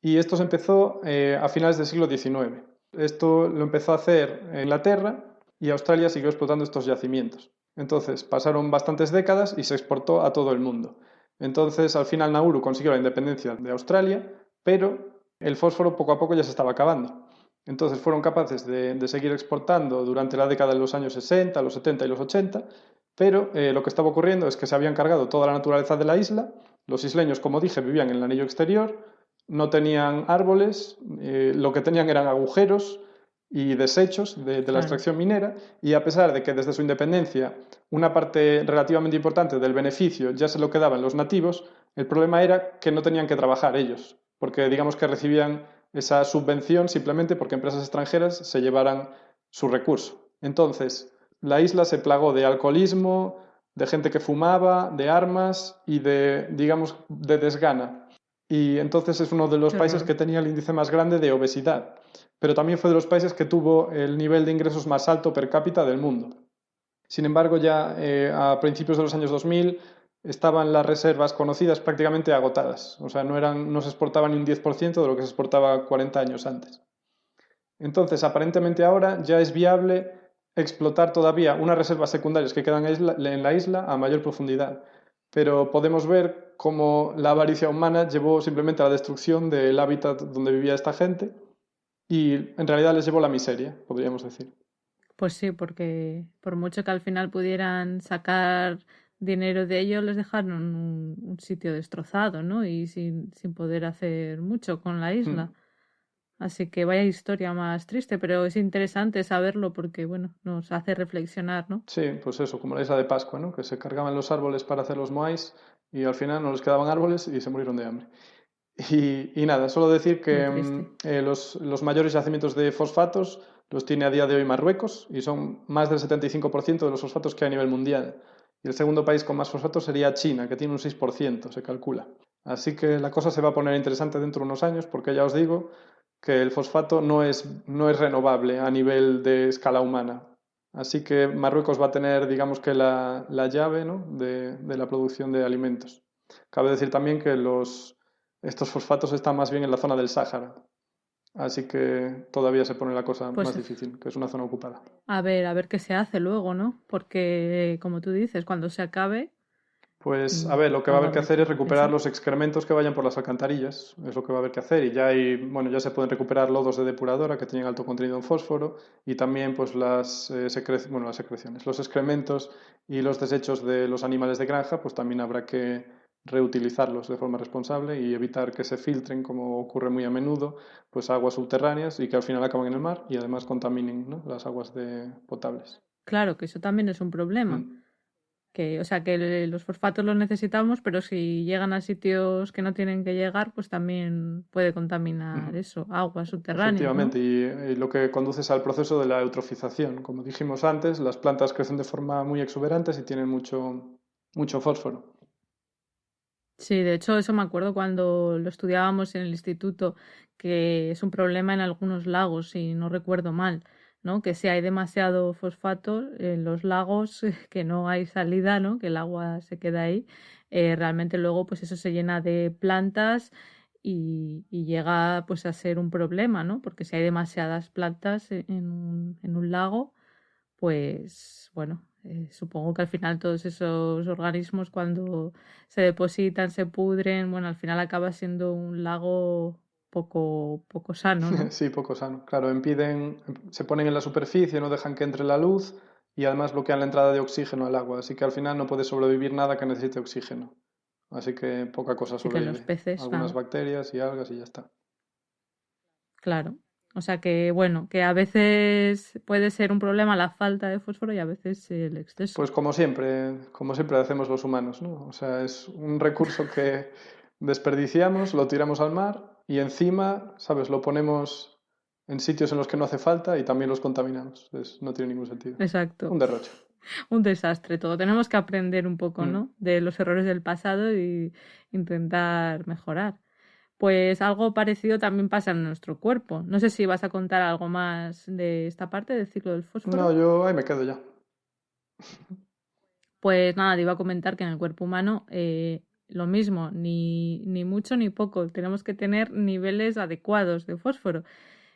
[SPEAKER 4] Y esto se empezó a finales del siglo XIX. Esto lo empezó a hacer Inglaterra y Australia siguió explotando estos yacimientos. Entonces pasaron bastantes décadas y se exportó a todo el mundo. Entonces al final Nauru consiguió la independencia de Australia, pero el fósforo poco a poco ya se estaba acabando. Entonces fueron capaces de seguir exportando durante la década de los años 60, los 70 y los 80, pero lo que estaba ocurriendo es que se habían cargado toda la naturaleza de la isla. Los isleños, como dije, vivían en el anillo exterior, no tenían árboles, lo que tenían eran agujeros y desechos de la extracción minera, y a pesar de que desde su independencia una parte relativamente importante del beneficio ya se lo quedaban los nativos, el problema era que no tenían que trabajar ellos, porque digamos que recibían esa subvención simplemente porque empresas extranjeras se llevaran su recurso. Entonces, la isla se plagó de alcoholismo, de gente que fumaba, de armas y digamos, de desgana. Y entonces es uno de los países que tenía el índice más grande de obesidad, pero también fue de los países que tuvo el nivel de ingresos más alto per cápita del mundo. Sin embargo, ya a principios de los años 2000 estaban las reservas conocidas prácticamente agotadas, o sea, no se exportaba ni un 10% de lo que se exportaba 40 años antes. Entonces, aparentemente ahora ya es viable explotar todavía unas reservas secundarias que quedan en la isla a mayor profundidad, pero podemos ver cómo la avaricia humana llevó simplemente a la destrucción del hábitat donde vivía esta gente y en realidad les llevó la miseria, podríamos decir.
[SPEAKER 3] Pues sí, porque por mucho que al final pudieran sacar dinero de ello, les dejaron un sitio destrozado, ¿no? Y sin poder hacer mucho con la isla. Así que vaya historia más triste, pero es interesante saberlo porque, bueno, nos hace reflexionar, ¿no?
[SPEAKER 4] Sí, pues eso, como la isla de Pascua, ¿no? Que se cargaban los árboles para hacer los moais y al final no les quedaban árboles y se murieron de hambre. Y nada, solo decir que los mayores yacimientos de fosfatos los tiene a día de hoy Marruecos y son más del 75% de los fosfatos que hay a nivel mundial. Y el segundo país con más fosfatos sería China, que tiene un 6%, se calcula. Así que la cosa se va a poner interesante dentro de unos años porque ya os digo que el fosfato no es renovable a nivel de escala humana. Así que Marruecos va a tener, digamos que la llave, ¿no? de la producción de alimentos. Cabe decir también que estos fosfatos están más bien en la zona del Sáhara. Así que todavía se pone la cosa más difícil, que es una zona ocupada.
[SPEAKER 3] A ver qué se hace luego, ¿no? Porque, como tú dices, cuando se acabe...
[SPEAKER 4] Pues, a ver, lo que va a haber que hacer es recuperar los excrementos que vayan por las alcantarillas. Es lo que va a haber que hacer. Y ya se pueden recuperar lodos de depuradora que tienen alto contenido en fósforo y también pues las secreciones, los excrementos y los desechos de los animales de granja, pues también habrá que reutilizarlos de forma responsable y evitar que se filtren, como ocurre muy a menudo, pues aguas subterráneas y que al final acaben en el mar y además contaminen, ¿no? las aguas potables.
[SPEAKER 3] Claro, que eso también es un problema. O sea, que los fosfatos los necesitamos, pero si llegan a sitios que no tienen que llegar, pues también puede contaminar eso, aguas subterráneas.
[SPEAKER 4] Efectivamente,
[SPEAKER 3] ¿no?
[SPEAKER 4] y lo que conduce al proceso de la eutrofización. Como dijimos antes, las plantas crecen de forma muy exuberante y tienen mucho fósforo.
[SPEAKER 3] Sí, de hecho, eso me acuerdo cuando lo estudiábamos en el instituto, que es un problema en algunos lagos, si no recuerdo mal, ¿no? Que si hay demasiado fosfato en los lagos, que no hay salida, ¿no? Que el agua se queda ahí, realmente luego pues eso se llena de plantas y llega pues a ser un problema, ¿no? Porque si hay demasiadas plantas en un lago, pues bueno, supongo que al final todos esos organismos cuando se depositan, se pudren, bueno, al final acaba siendo un lago poco sano, ¿no?
[SPEAKER 4] Sí, poco sano. Claro, se ponen en la superficie, no dejan que entre la luz y además bloquean la entrada de oxígeno al agua, así que al final no puede sobrevivir nada que necesite oxígeno. Así que poca cosa sobrevive.
[SPEAKER 3] Los peces,
[SPEAKER 4] algunas bacterias y algas y ya está.
[SPEAKER 3] Claro. O sea que, bueno, que a veces puede ser un problema la falta de fósforo y a veces el exceso.
[SPEAKER 4] Pues como siempre hacemos los humanos, ¿no? O sea, es un recurso que desperdiciamos, lo tiramos al mar y encima, ¿sabes? Lo ponemos en sitios en los que no hace falta y también los contaminamos. No tiene ningún sentido.
[SPEAKER 3] Exacto.
[SPEAKER 4] Un derroche.
[SPEAKER 3] Un desastre todo. Tenemos que aprender un poco, ¿no? De los errores del pasado y intentar mejorar. Pues algo parecido también pasa en nuestro cuerpo. No sé si vas a contar algo más de esta parte del ciclo del fósforo.
[SPEAKER 4] No, yo ahí me quedo ya.
[SPEAKER 3] Pues nada, te iba a comentar que en el cuerpo humano lo mismo, ni mucho ni poco. Tenemos que tener niveles adecuados de fósforo.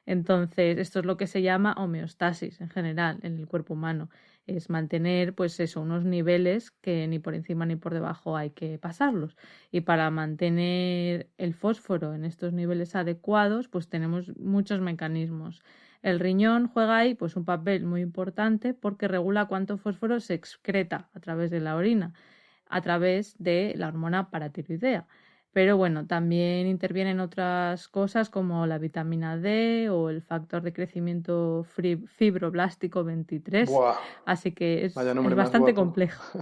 [SPEAKER 3] Entonces, esto es lo que se llama homeostasis en general en el cuerpo humano. Es mantener, pues eso, unos niveles que ni por encima ni por debajo hay que pasarlos. Y para mantener el fósforo en estos niveles adecuados, pues tenemos muchos mecanismos. El riñón juega ahí pues un papel muy importante porque regula cuánto fósforo se excreta a través de la orina, a través de la hormona paratiroidea. Pero bueno, también intervienen otras cosas como la vitamina D o el factor de crecimiento fibroblástico 23.
[SPEAKER 4] Buah.
[SPEAKER 3] Así que es
[SPEAKER 4] Vaya
[SPEAKER 3] bastante complejo.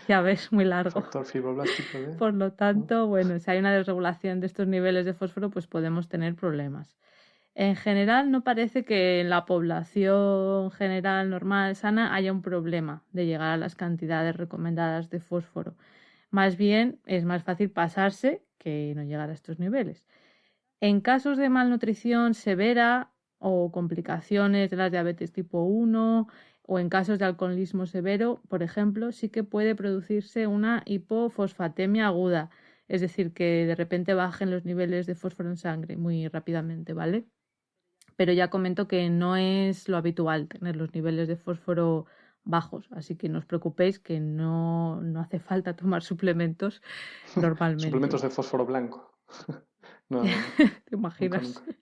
[SPEAKER 3] Ya ves, muy largo.
[SPEAKER 4] Factor fibroblástico D.
[SPEAKER 3] Por lo tanto, bueno, si hay una desregulación de estos niveles de fósforo, pues podemos tener problemas. En general, no parece que en la población general normal, sana, haya un problema de llegar a las cantidades recomendadas de fósforo. Más bien, es más fácil pasarse que no llegar a estos niveles. En casos de malnutrición severa o complicaciones de la diabetes tipo 1 o en casos de alcoholismo severo, por ejemplo, sí que puede producirse una hipofosfatemia aguda, es decir, que de repente bajen los niveles de fósforo en sangre muy rápidamente, ¿vale? Pero ya comento que no es lo habitual tener los niveles de fósforo bajos, así que no os preocupéis que no hace falta tomar suplementos normalmente.
[SPEAKER 4] Suplementos de fósforo blanco. No.
[SPEAKER 3] ¿Te imaginas? Nunca.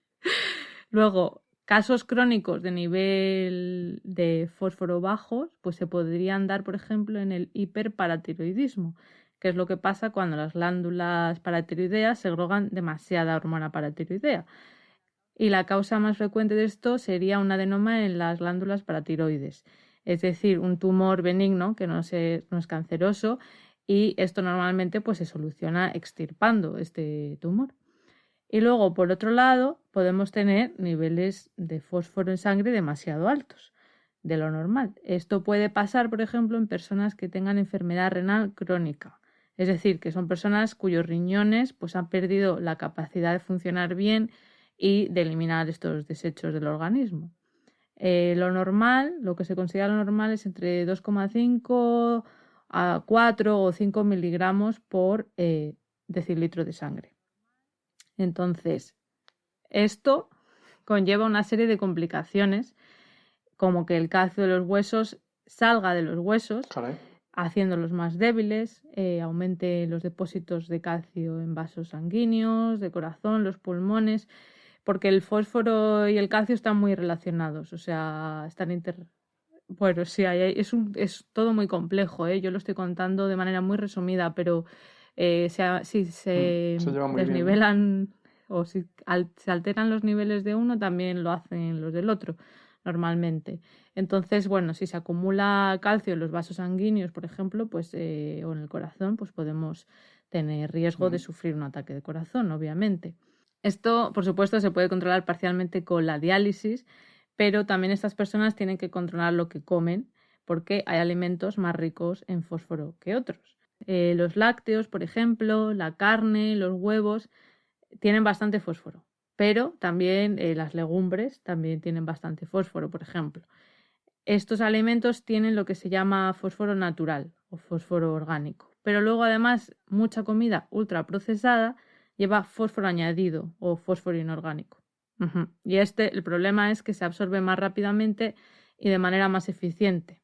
[SPEAKER 3] Luego, casos crónicos de nivel de fósforo bajos, pues se podrían dar, por ejemplo, en el hiperparatiroidismo, que es lo que pasa cuando las glándulas paratiroideas segregan demasiada hormona paratiroidea. Y la causa más frecuente de esto sería un adenoma en las glándulas paratiroides, es decir, un tumor benigno que no es canceroso, y esto normalmente pues se soluciona extirpando este tumor. Y luego, por otro lado, podemos tener niveles de fósforo en sangre demasiado altos de lo normal. Esto puede pasar, por ejemplo, en personas que tengan enfermedad renal crónica, es decir, que son personas cuyos riñones pues han perdido la capacidad de funcionar bien y de eliminar estos desechos del organismo. Lo normal, lo que se considera lo normal es entre 2,5 a 4 o 5 miligramos por decilitro de sangre. Entonces, esto conlleva una serie de complicaciones, como que el calcio de los huesos salga de los huesos, haciéndolos más débiles, aumente los depósitos de calcio en vasos sanguíneos, de corazón, los pulmones, porque el fósforo y el calcio están muy relacionados, o sea, están Bueno, sí, es todo muy complejo, ¿eh? Yo lo estoy contando de manera muy resumida, pero si se desnivelan bien, o si se alteran los niveles de uno, también lo hacen los del otro, normalmente. Entonces, bueno, si se acumula calcio en los vasos sanguíneos, por ejemplo, pues o en el corazón, pues podemos tener riesgo de sufrir un ataque de corazón, obviamente. Esto, por supuesto, se puede controlar parcialmente con la diálisis, pero también estas personas tienen que controlar lo que comen porque hay alimentos más ricos en fósforo que otros. Los lácteos, por ejemplo, la carne, los huevos, tienen bastante fósforo, pero también las legumbres también tienen bastante fósforo, por ejemplo. Estos alimentos tienen lo que se llama fósforo natural o fósforo orgánico, pero luego además mucha comida ultraprocesada lleva fósforo añadido o fósforo inorgánico. Y el problema es que se absorbe más rápidamente y de manera más eficiente.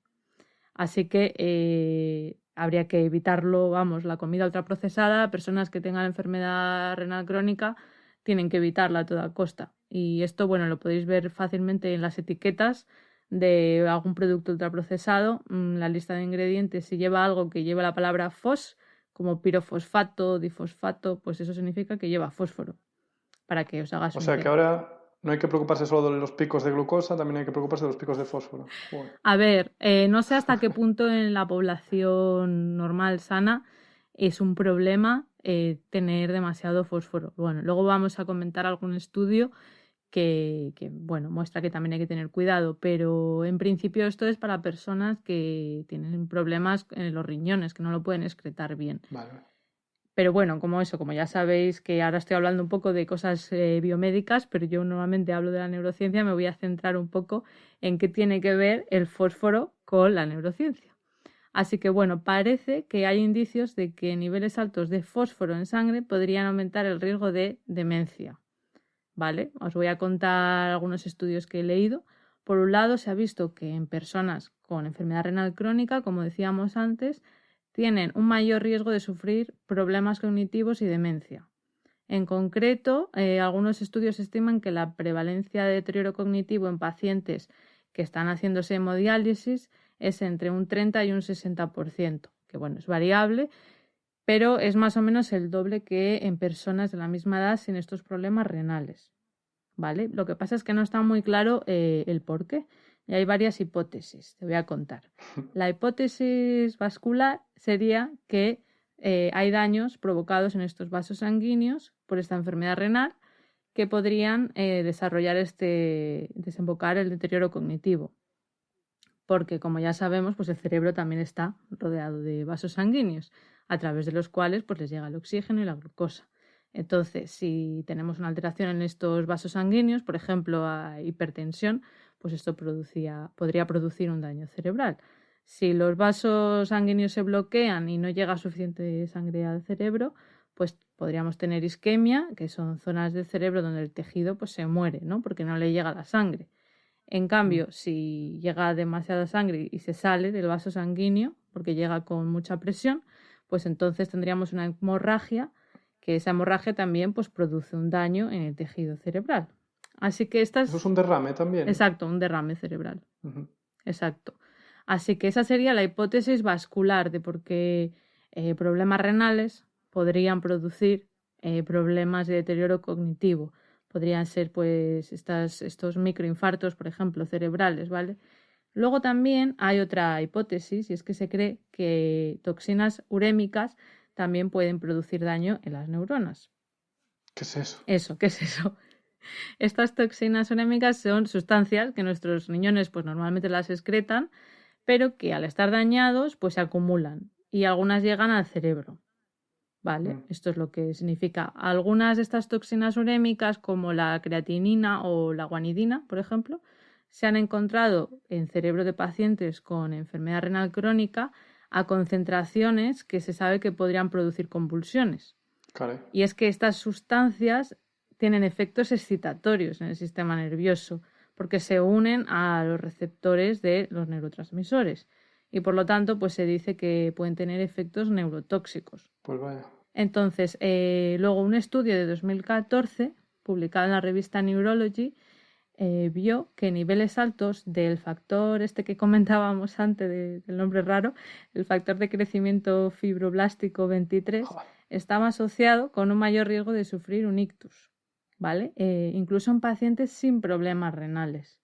[SPEAKER 3] Así que habría que evitarlo, la comida ultraprocesada. Personas que tengan enfermedad renal crónica tienen que evitarla a toda costa. Y esto, lo podéis ver fácilmente en las etiquetas de algún producto ultraprocesado. La lista de ingredientes, si lleva algo que lleva la palabra fos, como pirofosfato, difosfato, pues eso significa que lleva fósforo, para que os hagáis
[SPEAKER 4] una idea. O sea que ahora no hay que preocuparse solo de los picos de glucosa, también hay que preocuparse de los picos de fósforo. Joder.
[SPEAKER 3] A ver, no sé hasta qué punto en la población normal, sana, es un problema tener demasiado fósforo. Bueno, luego vamos a comentar algún estudio que bueno, muestra que también hay que tener cuidado, pero en principio esto es para personas que tienen problemas en los riñones, que no lo pueden excretar bien.
[SPEAKER 4] Vale.
[SPEAKER 3] Pero bueno, como ya sabéis que ahora estoy hablando un poco de cosas biomédicas, pero yo normalmente hablo de la neurociencia, me voy a centrar un poco en qué tiene que ver el fósforo con la neurociencia. Así que bueno, parece que hay indicios de que niveles altos de fósforo en sangre podrían aumentar el riesgo de demencia. ¿Vale? Os voy a contar algunos estudios que he leído. Por un lado, se ha visto que en personas con enfermedad renal crónica, como decíamos antes, tienen un mayor riesgo de sufrir problemas cognitivos y demencia. En concreto, algunos estudios estiman que la prevalencia de deterioro cognitivo en pacientes que están haciéndose hemodiálisis es entre un 30 y un 60%, que bueno, es variable, pero es más o menos el doble que en personas de la misma edad sin estos problemas renales, ¿vale? Lo que pasa es que no está muy claro el por qué, y hay varias hipótesis, te voy a contar. La hipótesis vascular sería que hay daños provocados en estos vasos sanguíneos por esta enfermedad renal que podrían desembocar el deterioro cognitivo. Porque, como ya sabemos, pues el cerebro también está rodeado de vasos sanguíneos, a través de los cuales pues, les llega el oxígeno y la glucosa. Entonces, si tenemos una alteración en estos vasos sanguíneos, por ejemplo, a hipertensión, pues esto podría producir un daño cerebral. Si los vasos sanguíneos se bloquean y no llega suficiente sangre al cerebro, pues podríamos tener isquemia, que son zonas del cerebro donde el tejido pues, se muere, ¿no? Porque no le llega la sangre. En cambio, si llega demasiada sangre y se sale del vaso sanguíneo, porque llega con mucha presión, pues entonces tendríamos una hemorragia, que esa hemorragia también pues, produce un daño en el tejido cerebral. Así que
[SPEAKER 4] Eso es un derrame también.
[SPEAKER 3] Exacto, un derrame cerebral.
[SPEAKER 4] Uh-huh.
[SPEAKER 3] Exacto. Así que esa sería la hipótesis vascular de por qué problemas renales podrían producir problemas de deterioro cognitivo. Podrían ser pues estos microinfartos, por ejemplo, cerebrales, ¿vale? Luego también hay otra hipótesis y es que se cree que toxinas urémicas también pueden producir daño en las neuronas.
[SPEAKER 4] ¿Qué es eso?
[SPEAKER 3] ¿Qué es eso? Estas toxinas urémicas son sustancias que nuestros riñones pues normalmente las excretan, pero que al estar dañados pues se acumulan y algunas llegan al cerebro. ¿Vale? Esto es lo que significa. Algunas de estas toxinas urémicas, como la creatinina o la guanidina, por ejemplo, se han encontrado en cerebro de pacientes con enfermedad renal crónica a concentraciones que se sabe que podrían producir convulsiones.
[SPEAKER 4] Caray.
[SPEAKER 3] Y es que estas sustancias tienen efectos excitatorios en el sistema nervioso porque se unen a los receptores de los neurotransmisores. Y por lo tanto, pues se dice que pueden tener efectos neurotóxicos.
[SPEAKER 4] Pues vaya.
[SPEAKER 3] Entonces, luego un estudio de 2014, publicado en la revista Neurology, vio que niveles altos del factor que comentábamos antes del nombre raro, el factor de crecimiento fibroblástico 23, estaba asociado con un mayor riesgo de sufrir un ictus, ¿vale? Incluso en pacientes sin problemas renales.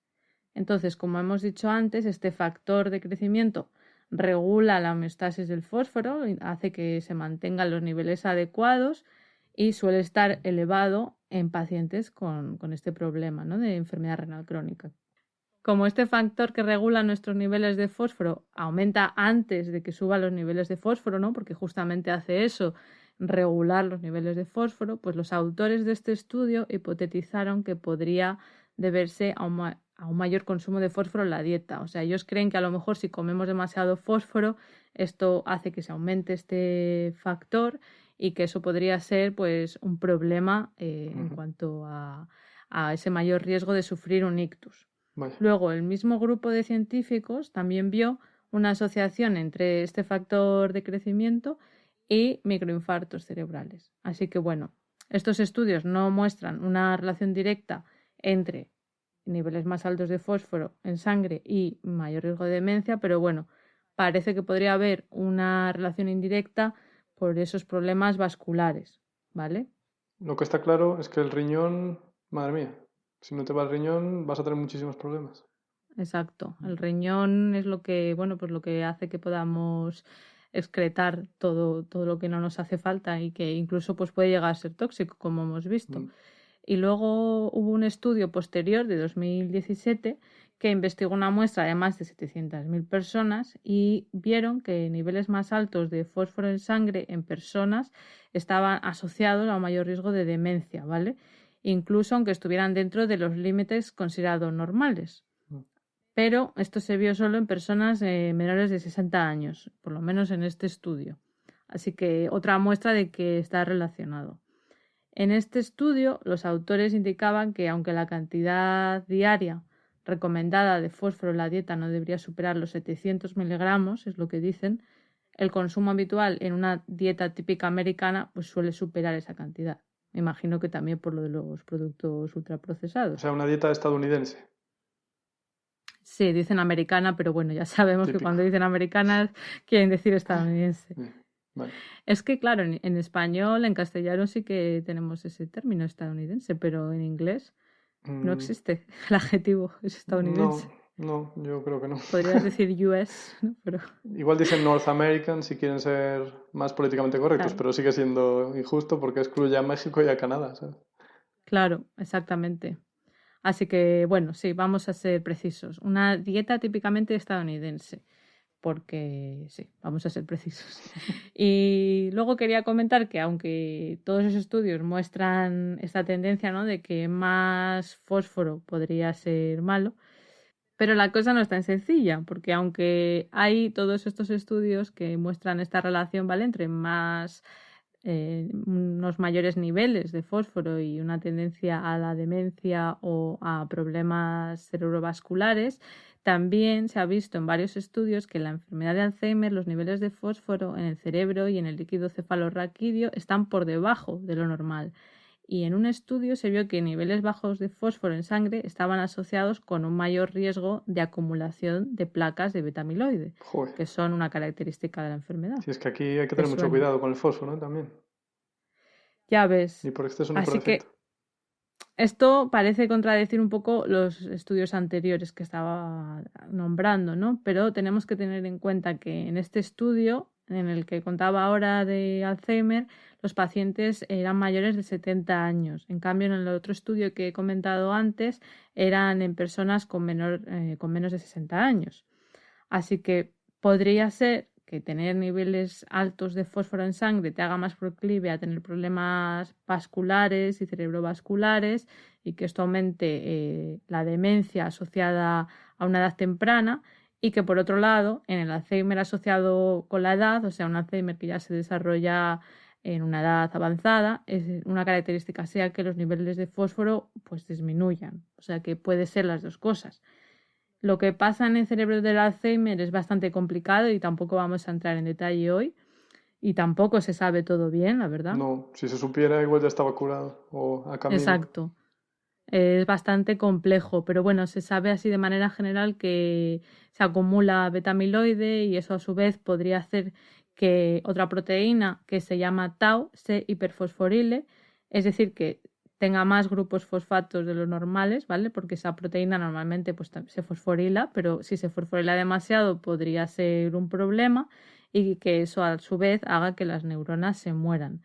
[SPEAKER 3] Entonces, como hemos dicho antes, este factor de crecimiento regula la homeostasis del fósforo, hace que se mantengan los niveles adecuados y suele estar elevado en pacientes con este problema, ¿no? De enfermedad renal crónica. Como este factor que regula nuestros niveles de fósforo aumenta antes de que suban los niveles de fósforo, ¿no? Porque justamente hace eso, regular los niveles de fósforo, pues los autores de este estudio hipotetizaron que podría deberse a un mayor consumo de fósforo en la dieta. O sea, ellos creen que a lo mejor si comemos demasiado fósforo, esto hace que se aumente este factor y que eso podría ser pues un problema en cuanto a ese mayor riesgo de sufrir un ictus.
[SPEAKER 4] Vale.
[SPEAKER 3] Luego, el mismo grupo de científicos también vio una asociación entre este factor de crecimiento y microinfartos cerebrales. Así que, bueno, estos estudios no muestran una relación directa entre niveles más altos de fósforo en sangre y mayor riesgo de demencia, pero bueno, parece que podría haber una relación indirecta por esos problemas vasculares, ¿vale?
[SPEAKER 4] Lo que está claro es que el riñón, madre mía, si no te va el riñón vas a tener muchísimos problemas.
[SPEAKER 3] Exacto. El riñón es lo que, bueno, pues lo que hace que podamos excretar todo lo que no nos hace falta y que incluso pues, puede llegar a ser tóxico, como hemos visto. Y luego hubo un estudio posterior de 2017 que investigó una muestra de más de 700.000 personas y vieron que niveles más altos de fósforo en sangre en personas estaban asociados a un mayor riesgo de demencia, ¿vale? Incluso aunque estuvieran dentro de los límites considerados normales. Pero esto se vio solo en personas menores de 60 años, por lo menos en este estudio. Así que otra muestra de que está relacionado. En este estudio, los autores indicaban que aunque la cantidad diaria recomendada de fósforo en la dieta no debería superar los 700 miligramos, es lo que dicen, el consumo habitual en una dieta típica americana pues suele superar esa cantidad. Me imagino que también por lo de los productos ultraprocesados.
[SPEAKER 4] O sea, una dieta estadounidense.
[SPEAKER 3] Sí, dicen americana, pero bueno, ya sabemos
[SPEAKER 4] Típico.
[SPEAKER 3] que cuando dicen americanas quieren decir estadounidense.
[SPEAKER 4] Vale.
[SPEAKER 3] Es que, claro, en español, en castellano sí que tenemos ese término estadounidense, pero en inglés no existe el adjetivo, es estadounidense.
[SPEAKER 4] No, yo creo que no.
[SPEAKER 3] Podrías decir US, ¿no? Pero...
[SPEAKER 4] Igual dicen North American si quieren ser más políticamente correctos,
[SPEAKER 3] Claro.
[SPEAKER 4] pero sigue siendo injusto porque excluye a México y a Canadá, ¿sabes?
[SPEAKER 3] Claro, exactamente. Así que, bueno, sí, vamos a ser precisos. Una dieta típicamente estadounidense, porque sí, vamos a ser precisos. Y luego quería comentar que aunque todos esos estudios muestran esta tendencia, ¿no?, de que más fósforo podría ser malo, pero la cosa no es tan sencilla, porque aunque hay todos estos estudios que muestran esta relación, ¿vale?, entre más unos mayores niveles de fósforo y una tendencia a la demencia o a problemas cerebrovasculares, también se ha visto en varios estudios que en la enfermedad de Alzheimer los niveles de fósforo en el cerebro y en el líquido cefalorraquídeo están por debajo de lo normal. Y en un estudio se vio que niveles bajos de fósforo en sangre estaban asociados con un mayor riesgo de acumulación de placas de beta-amiloide,
[SPEAKER 4] Joder.
[SPEAKER 3] que son una característica de la enfermedad.
[SPEAKER 4] Si es que aquí hay que tener mucho cuidado con el fósforo, ¿no? También.
[SPEAKER 3] Ya ves.
[SPEAKER 4] Ni por exceso ni por
[SPEAKER 3] Así
[SPEAKER 4] defecto.
[SPEAKER 3] que esto parece contradecir un poco los estudios anteriores que estaba nombrando, ¿no? Pero tenemos que tener en cuenta que en este estudio, en el que contaba ahora de Alzheimer, los pacientes eran mayores de 70 años. En cambio, en el otro estudio que he comentado antes, eran en personas con menos de 60 años. Así que podría ser que tener niveles altos de fósforo en sangre te haga más proclive a tener problemas vasculares y cerebrovasculares y que esto aumente la demencia asociada a una edad temprana y que por otro lado en el Alzheimer asociado con la edad, o sea un Alzheimer que ya se desarrolla en una edad avanzada, es una característica sea que los niveles de fósforo pues disminuyan, o sea que puede ser las dos cosas. Lo que pasa en el cerebro del Alzheimer es bastante complicado y tampoco vamos a entrar en detalle hoy. Y tampoco se sabe todo bien, la verdad.
[SPEAKER 4] No, si se supiera igual ya estaba curado o a camino.
[SPEAKER 3] Exacto. Es bastante complejo, pero bueno, se sabe así de manera general que se acumula beta-amiloide y eso a su vez podría hacer que otra proteína que se llama tau se hiperfosforile, es decir, que tenga más grupos fosfatos de los normales, ¿vale? Porque esa proteína normalmente pues, se fosforila, pero si se fosforila demasiado podría ser un problema y que eso a su vez haga que las neuronas se mueran.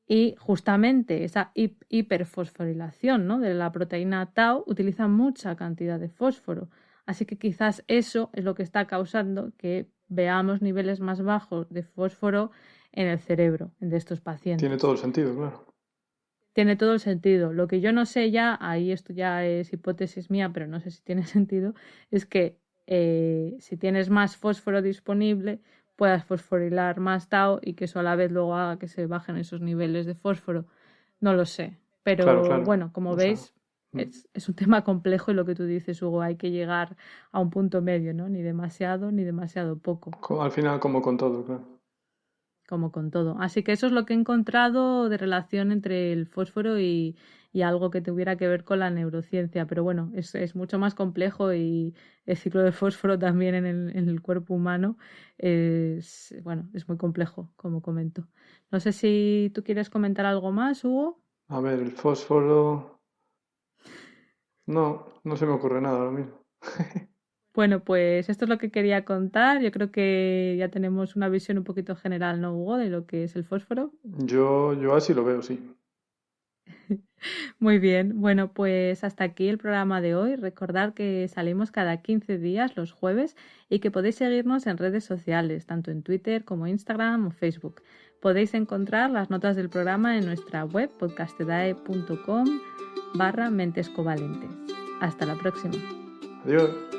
[SPEAKER 3] Y justamente esa hiperfosforilación, ¿no?, de la proteína tau utiliza mucha cantidad de fósforo. Así que quizás eso es lo que está causando que veamos niveles más bajos de fósforo en el cerebro de estos pacientes.
[SPEAKER 4] Tiene todo el sentido, claro.
[SPEAKER 3] Tiene todo el sentido. Lo que yo no sé ya, ahí esto ya es hipótesis mía, pero no sé si tiene sentido, es que si tienes más fósforo disponible, puedas fosforilar más tau y que eso a la vez luego haga que se bajen esos niveles de fósforo. No lo sé. Pero
[SPEAKER 4] Claro.
[SPEAKER 3] bueno, como veis, es un tema complejo y lo que tú dices, Hugo, hay que llegar a un punto medio, ¿no? Ni demasiado poco.
[SPEAKER 4] Al final, como con todo, claro.
[SPEAKER 3] Como con todo. Así que eso es lo que he encontrado de relación entre el fósforo y algo que tuviera que ver con la neurociencia. Pero bueno, es mucho más complejo y el ciclo de fósforo también en el cuerpo humano es muy complejo, como comento. No sé si tú quieres comentar algo más, Hugo.
[SPEAKER 4] A ver, el fósforo... No se me ocurre nada ahora mismo.
[SPEAKER 3] Bueno, pues esto es lo que quería contar. Yo creo que ya tenemos una visión un poquito general, ¿no, Hugo?, de lo que es el fósforo.
[SPEAKER 4] Yo así lo veo, sí.
[SPEAKER 3] Muy bien, bueno, pues hasta aquí el programa de hoy. Recordad que salimos cada 15 días los jueves y que podéis seguirnos en redes sociales, tanto en Twitter como Instagram o Facebook. Podéis encontrar las notas del programa en nuestra web podcastedae.com/mentescovalentes. Hasta la próxima.
[SPEAKER 4] Adiós.